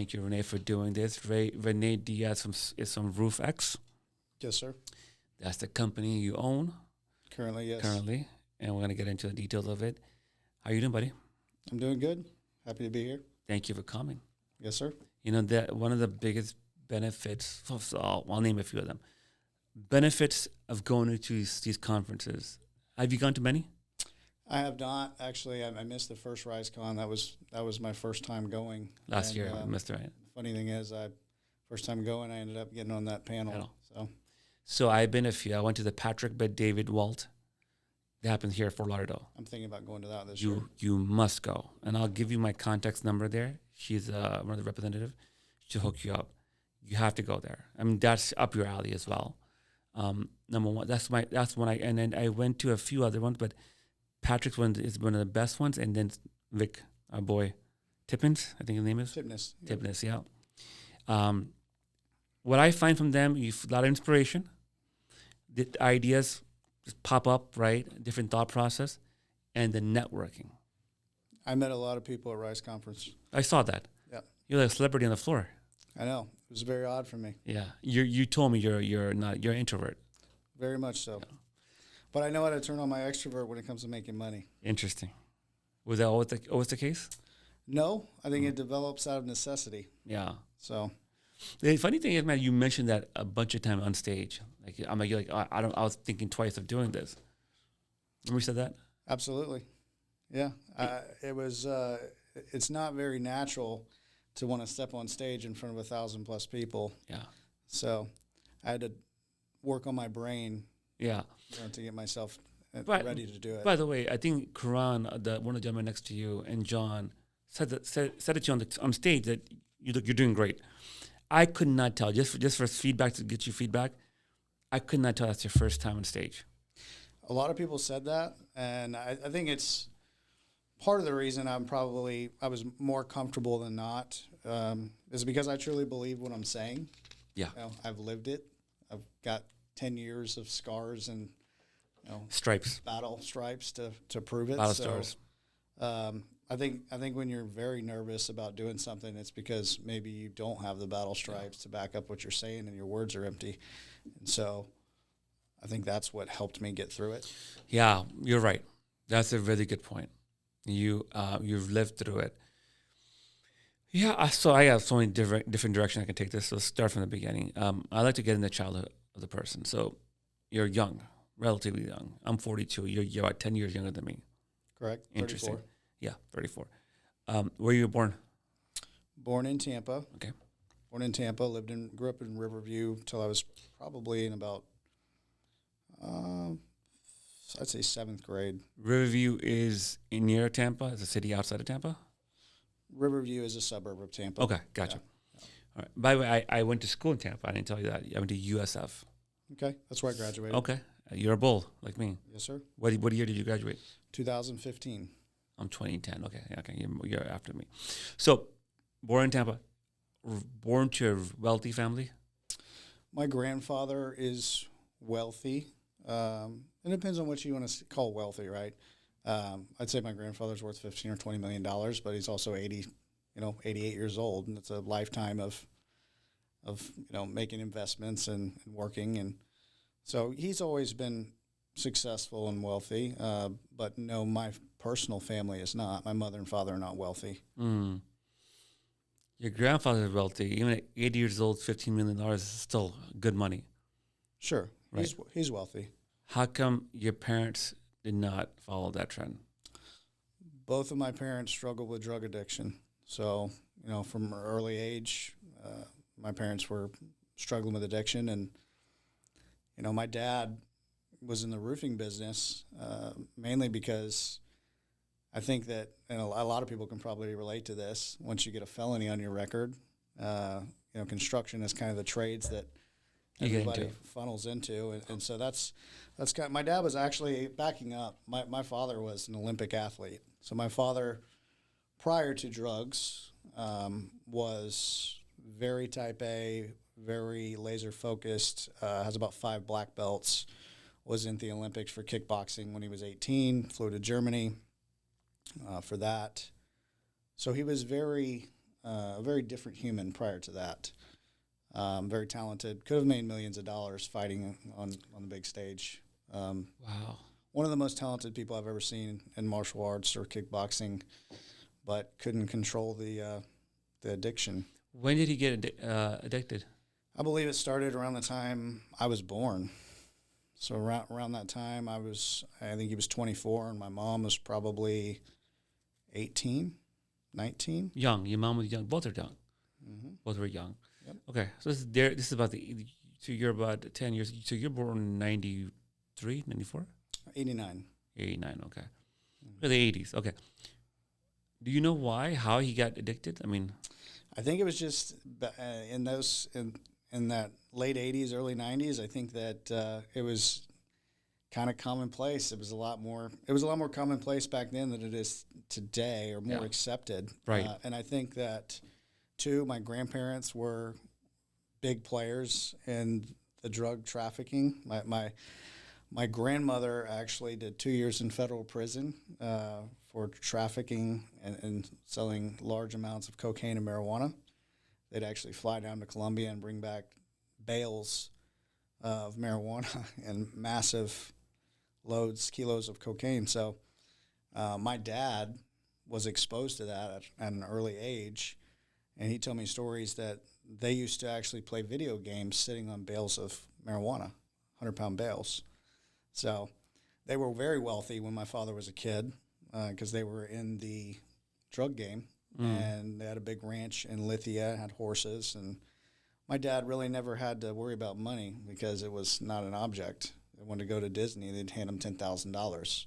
Thank you, Rene, for doing this. Rene Diaz is from Roof X. Yes, sir. That's the company you own. Currently, yes. Currently. And we're going to get into the details of it. How you doing, buddy? I'm doing good. Happy to be here. Thank you for coming. Yes, sir. You know, that one of the biggest benefits, I'll name a few of them, benefits of going to these conferences. Have you gone to many? I have not. Actually, I missed the first RiseCon. That was my first time going. Last year, I missed it, right? Funny thing is, first time going, I ended up getting on that panel. So I've been a few. I went to the Patrick Bet-David Walt. That happens here at Fort Lauderdale. I'm thinking about going to that this year. You must go. And I'll give you my contact number there. She's one of the representatives. She'll hook you up. You have to go there. I mean, that's up your alley as well. Number one, that's one and then I went to a few other ones, but Patrick's one is one of the best ones, and then Vic, our boy, Tippins, I think his name is. Tipnis, yeah. What I find from them, a lot of inspiration. The ideas just pop up, right? Different thought process, and the networking. I met a lot of people at Rice Conference. I saw that. Yeah. You're like a celebrity on the floor. I know. It was very odd for me. Yeah. You told me you're an introvert. Very much so. Yeah. But I know how to turn on my extrovert when it comes to making money. Interesting. Was that always the case? No, I think it develops out of necessity. Yeah. So the funny thing is, man, you mentioned that a bunch of times on stage. I was thinking twice of doing this. Remember you said that? Absolutely. Yeah. It was. It's not very natural to want to step on stage in front of 1,000+ people. Yeah. So I had to work on my brain. Yeah. To get myself ready to do it. By the way, I think Karan, one of the gentlemen next to you, and John said it to you on stage that you're doing great. I could not tell, just for feedback, to get you feedback, I could not tell that's your first time on stage. A lot of people said that, and I think it's part of the reason I was more comfortable than not is because I truly believe what I'm saying. Yeah. I've lived it. I've got 10 years of scars and stripes, battle stripes to prove it. Battle stars. I think when you're very nervous about doing something, it's because maybe you don't have the battle stripes to back up what you're saying, and your words are empty. And so, I think that's what helped me get through it. Yeah, you're right. That's a really good point. You've lived through it. Yeah, so I have so many different directions I can take this. So let's start from the beginning. I like to get in the childhood of the person. So you're young, relatively young. I'm 42. You're about 10 years younger than me. Correct. Interesting. 34. Yeah, 34. Where you were born? Born in Tampa. Okay. Born in Tampa. Grew up in Riverview till I was probably in about, I'd say 7th grade. Riverview is near Tampa? Is a city outside of Tampa? Riverview is a suburb of Tampa. Okay, gotcha. Yeah. All right. By the way, I went to school in Tampa. I didn't tell you that. I went to USF. Okay, that's where I graduated. Okay. You're a bull, like me. Yes, sir. What year did you graduate? 2015. I'm 2010. Okay, you're after me. So, born in Tampa, born to a wealthy family? My grandfather is wealthy. It depends on what you want to call wealthy, right? I'd say my grandfather's worth $15 or $20 million, but he's also 88 years old, and it's a lifetime of making investments and working, and so he's always been successful and wealthy. But no, my personal family is not. My mother and father are not wealthy. Mm. Your grandfather is wealthy. Even at 80 years old, $15 million is still good money. Sure, right. He's wealthy. How come your parents did not follow that trend? Both of my parents struggled with drug addiction. So, from an early age, my parents were struggling with addiction. And, my dad was in the roofing business mainly because I think that, and a lot of people can probably relate to this, once you get a felony on your record, construction is kind of the trades that everybody funnels into. And so that's kind of, my dad was actually backing up. My father was an Olympic athlete. So my father, prior to drugs, was very type A, very laser focused, has about 5 black belts, was in the Olympics for kickboxing when he was 18, flew to Germany for that. So he was very a very different human prior to that. Very talented. Could have made millions of dollars fighting on the big stage. Wow. One of the most talented people I've ever seen in martial arts or kickboxing, but couldn't control the addiction. When did he get addicted? I believe it started around the time I was born. So around that time, I think he was 24, and my mom was probably 18, 19. Young. Your mom was young. Both are young. Mm-hmm. Both were young. Yep. Okay. So this is about so you're about 10 years. So you're born in 93, 94? 89. 89, okay. The 80s, okay. Do you know why, how he got addicted? I mean, I think it was just in that late 80s, early 90s. I think that it was kind of commonplace. It was a lot more commonplace back then than it is today, or more accepted. Right. And I think that too, my grandparents were big players in the drug trafficking. My grandmother actually did 2 years in federal prison for trafficking and selling large amounts of cocaine and marijuana. They'd actually fly down to Colombia and bring back bales of marijuana and massive kilos of cocaine. So my dad was exposed to that at an early age, and he told me stories that they used to actually play video games sitting on bales of marijuana, 100-pound bales. So they were very wealthy when my father was a kid because they were in the drug game, and they had a big ranch in Lithia, had horses, and my dad really never had to worry about money because it was not an object. They wanted to go to Disney, they'd hand him $10,000.